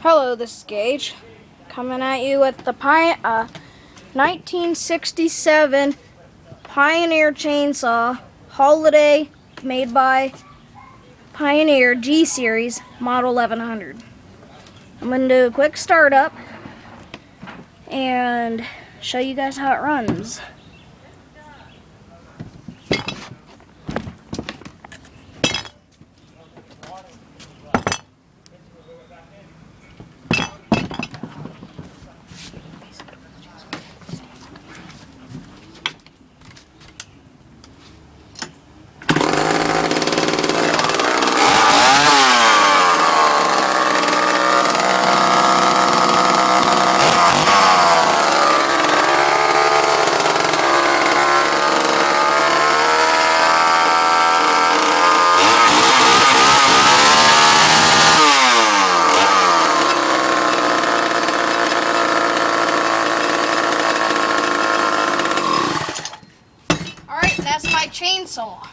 Hello, this is Gage, coming at you with the 1967 Pioneer Chainsaw Holiday, made by Pioneer G-Series Model 1100. I'm going to do a quick startup and show you guys how it runs. Alright, that's my chainsaw.